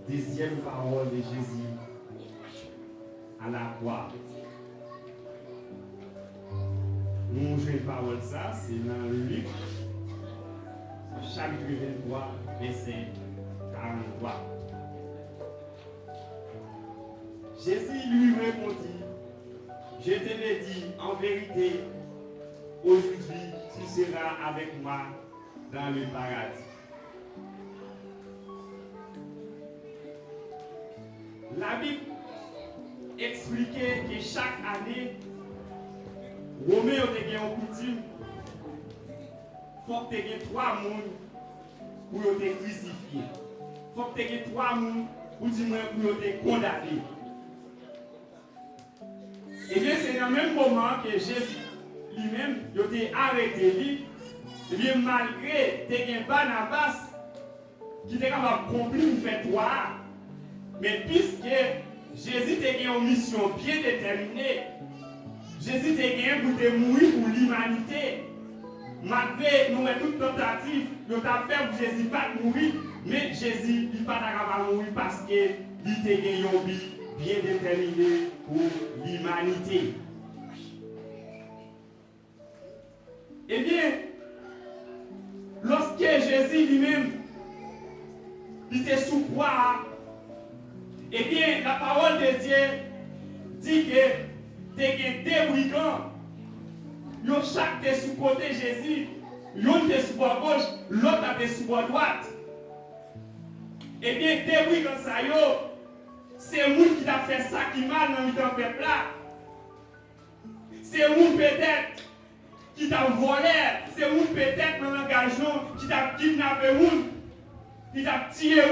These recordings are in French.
deuxième parole de Jésus à la croix. Nous jouons parole ça, c'est dans Luc, chapitre 23, verset 43. Jésus lui répondit, je te le dis en vérité, aujourd'hui tu seras avec moi dans le paradis. La Bible expliquait que chaque année, Romain a une coutume, il faut que tu aies 3 personnes pour te crucifier. Il faut que tu aies 3 personnes pour te condamner. Et bien c'est dans le même moment que Jésus lui-même a été arrêté. Et bien malgré que Barnabas qui était capable de accomplir une fête, mais puisque Jésus a une mission bien déterminée, Jésus a gagné pour te mourir pour l'humanité. Malgré nous toutes tentatives, nous avons fait pour Jésus pas mourir, mais Jésus n'est pas capable de mourir parce qu'il a gagné une vie bien déterminée pour l'humanité. Eh bien, lorsque Jésus lui-même était sous croix, eh bien, la parole de Dieu dit que tu as 2 brigands. Chaque était sous côté Jésus. L'un était sous bord gauche, l'autre était sous bord droite. Eh bien, 2 brigands, ça y est, c'est moi qui t'a fait ça qui mal dans le peuple là. C'est moi peut-être qui t'a volé. C'est moi peut-être dans l'engagement qui t'a kidnappé, qui t'a tiré.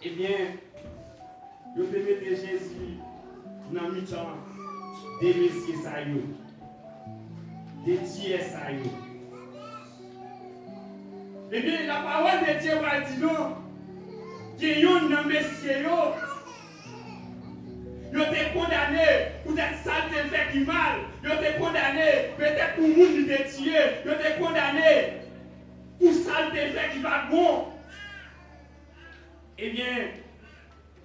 Eh bien, je te mettre Jésus dans le temps des messieurs ça y est, des tiers ça y est. Eh bien, la parole de Dieu va dire non, qu'il y a un messieurs ils ont été condamnés pour des saletés fait qui mal, ils ont été condamnés peut-être pour le monde qui était tué, ils ont été condamnés pour saleté fait qui va bon. Eh bien,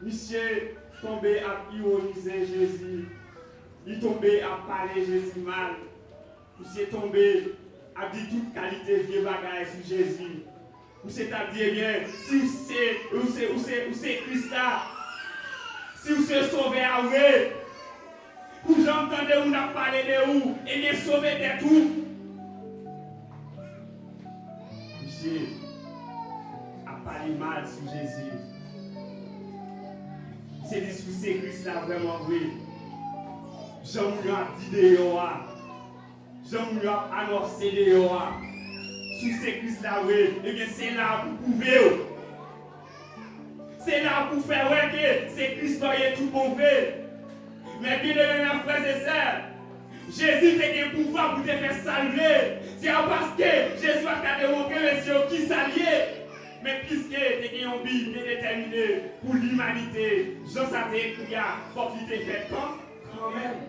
monsieur tombé à ironiser Jésus, il tombé à parler Jésus mal, monsieur tombé à dire toute qualité de vieux bagaille sur Jésus. Monsieur t'a dit bien, si c'est Christ là, si vous êtes sauvé à vous, pour j'entendez où on a parlé de vous, et bien sauvé de tout. Monsieur a parlé mal sur Jésus. C'est dit sur c'est Christ là vraiment vrai. Jean-Mouillon a dit de Yoa. Jean-Mouillon a annoncé de Yoa. Sur c'est Christ là vrai. Et bien c'est là pour prouver. C'est là pour faire que c'est Christ qui est tout mauvais. Mais bien les frères et sœurs, Jésus a un pouvoir pour te faire saluer. C'est parce que Jésus a démontré monsieur qui s'alliait. Mais puisque tu as une vie bien déterminée pour l'humanité, Jean ça t'a écrit, il faut qu'il t'ait fait quand même.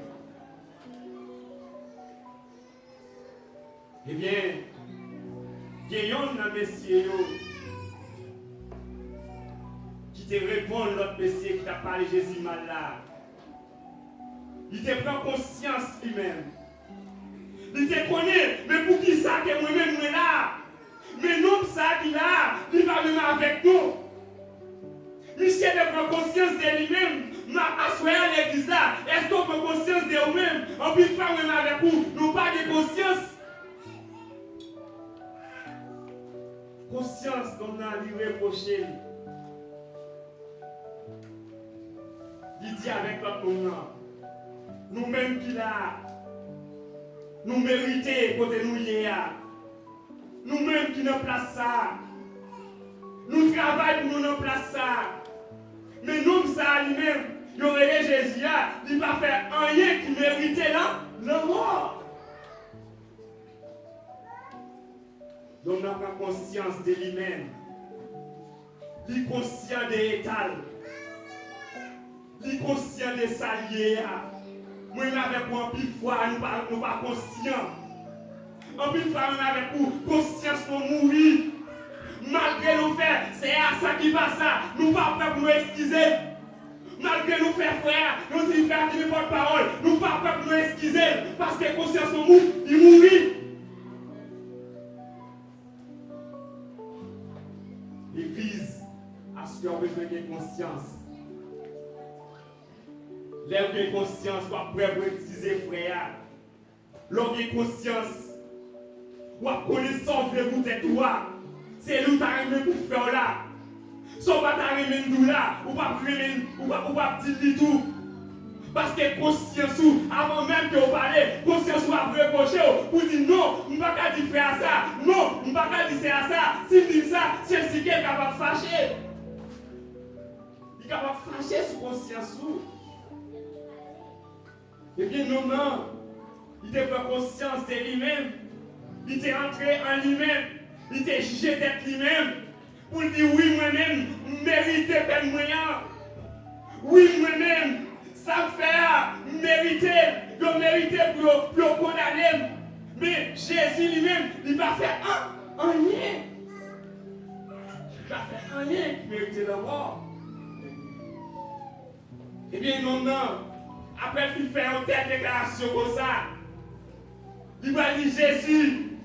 Eh bien, gagnons dans messieurs qui te répond l'autre messieurs qui t'a parlé Jésus mal là. Il te prend conscience lui-même. Il te connaît, mais pour qui ça que moi-même je suis là? Mais non, ça qui là, il va même avec nous. Michel prend conscience de lui-même. Ma assoyé à l'église là, est-ce qu'on prend conscience de nous-mêmes? On peut faire même avec vous, nous pas de conscience. Conscience qu'on a lui reproché. Il dit avec l'autre moment, nous-mêmes qui là, nous méritons côté nous y est. Nous-mêmes qui nous place ça. Nous travaillons pour nous place ça. Mais nous, ça lui-même, il aurait Jésus, il va faire rien qui méritait là, la mort. Donc, on n'a pas conscience de lui-même. Il est conscient de l'étal. Il est conscient de sa liée. Moi, je n'avais pas un peu de foi, nous ne sommes pas conscients. En plus, on avait pour conscience pour mourir. Malgré nous faire, c'est à ça qui passe ça, nous ne sommes pas prêts pour nous excuser. Malgré nous faire frère, nous disons frère qui ne porte parole, nous ne sommes pas prêts pour nous excuser parce que conscience nous, il mourit. L'Église a ce qu'on besoin de conscience. L'homme de conscience soit prêt pour utiliser frère. L'homme de conscience, ou à connaissance de vous de toi, c'est lui qui a remis pour faire là. Son pas ta remis nous là, ou pas dire tout. Parce que conscience, avant même que vous parlez, conscience vous a reproché, pour dire non, je ne peux pas dire frère ça, non, je ne peux pas dire c'est à ça, si je dis ça, c'est si quelqu'un est capable de fâcher. Il est capable de fâcher sur conscience. Eh bien, non, non. Il était pas conscience de lui-même. Il était entré en lui-même. Il était jugé d'être lui-même. Pour dire oui, moi-même, je mérite peine moyen. Oui, moi-même, ça me fait mériter, je mérite pour condamner. Mais Jésus lui-même, il va faire un lien. Il va faire un lien qui méritait la mort. Eh bien, non, non. Après qu'il fait une telle déclaration comme ça, il va dire Jésus,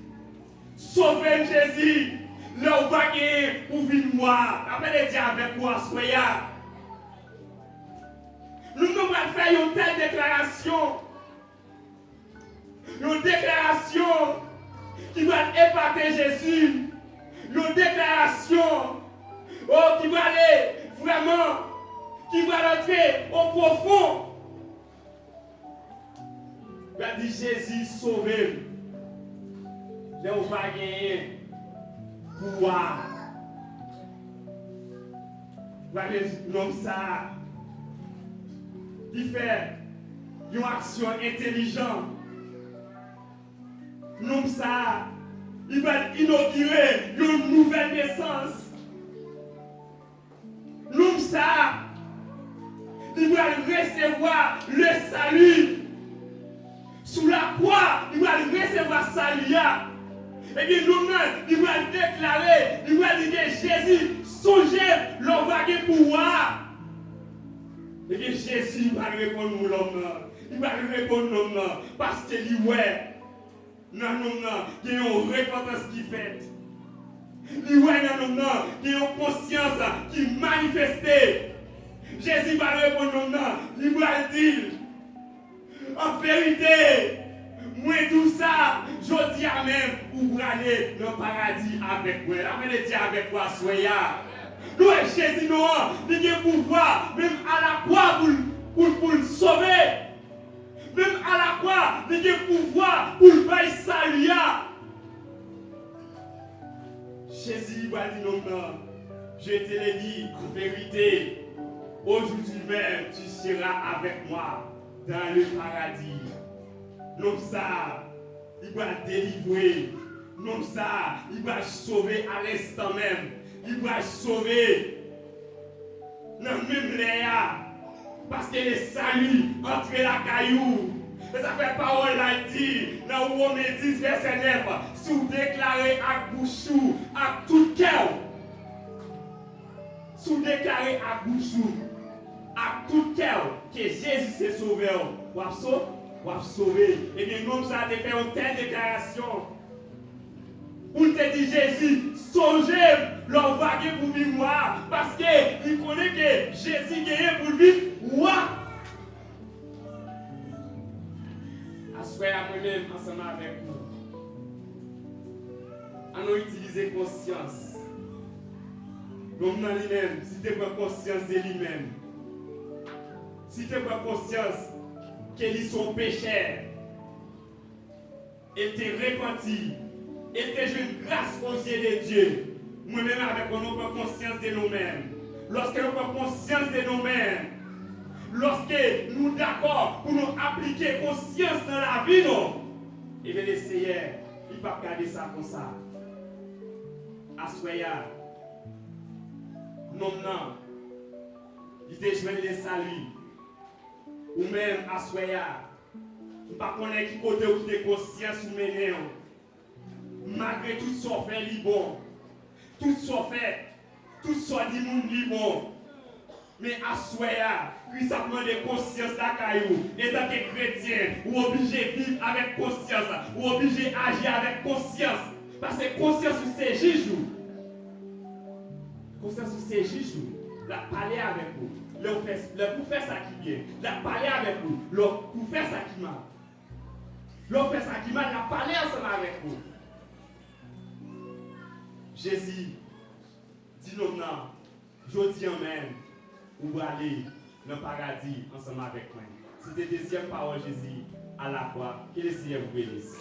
sauvez Jésus, là où va gagner pour vivre moi. Après il dit avec moi, soyez. Nous devons faire une telle déclaration. Une déclaration qui va épater Jésus. Une déclaration qui va aller vraiment, qui va entrer au profond. Il a dit Jésus sauvez. Là on va gagner pouvoir. Voilà l'homme ça. Il fait une action intelligente. L'homme ça. Il va inaugurer une nouvelle naissance. L'homme ça. Il va recevoir le salut. Sous la croix, il va recevoir salut. Et bien nous-mêmes, il va déclarer, il va dire que Jésus, songez, l'on va gagner pouvoir. Et bien Jésus va répondre à l'homme. Il va répondre à l'homme. Parce que lui, ouais, non, il y a une repentance qui fait. Lui, ouais, non, il y a une conscience qui manifeste. Jésus va répondre à l'homme. Il va dire, en vérité, moi tout ça, je dis à même, pour aller dans le paradis avec moi. La vérité avec toi, soyez. Nous, Jésus, nous, il a pouvoir, même à la croix, pour le sauver. Même à la croix, il a pouvoir pour le faire saluer. Jésus va dire non, je te le dis en vérité, aujourd'hui même, tu seras avec moi dans le paradis. L'homme ça, il va délivrer. L'homme ça, il va sauver à l'instant même. Il va sauver dans le même l'air. Parce que le salut entre la caillou. Et ça fait parole là dit, dans Romains 10, verset 9, si vous déclarez à bouchou, à tout cœur. Si vous déclarez à bouchou, à tout cœur, que Jésus s'est sauvé, ou a sauvé. Et bien, nous, ça a fait une telle déclaration. Pour te dire Jésus, songez leur vague pour vivre moi. Parce qu'il connaît que Jésus gagne pour vivre moi. Assoyez à moi-même ensemble avec nous. Allons utiliser conscience. L'homme dans lui-même, si tu prends conscience de lui-même, si tu prends conscience qu'il est son péché, il t'est repenti. Et que j'ai une grâce aux yeux de Dieu. Moi-même, avec nous prend conscience de nous-mêmes. Lorsque nous prenons conscience de nous-mêmes, lorsque nous d'accord pour nous appliquer conscience dans la vie, et bien le Seigneur, il ne peut pas garder ça comme ça. Assoya, non, il te joint le salut. Ou même, assoya, je ne sais pas qui côté ou qui est conscience ou menée. Malgré tout ce qu'on fait, bon, tout ce qu'on fait, tout soit dit monde bon. Mais à soya, Christ a demandé conscience à caillou. Et tant que chrétien, ou obligé de vivre avec conscience, ou obligé d'agir avec conscience. Parce que conscience c'est Jésus. Conscience c'est Jésus. La parler avec vous. Pour faire ça qui bien. La parler avec vous. Pour faire ça qui mal. L'on fait ça qui mal, la parler ensemble avec vous. Jésus, dis-nous non. Je dis amen. Ou aller dans le paradis ensemble avec moi. C'était la deuxième parole Jésus à la croix. Que le Seigneur vous bénisse.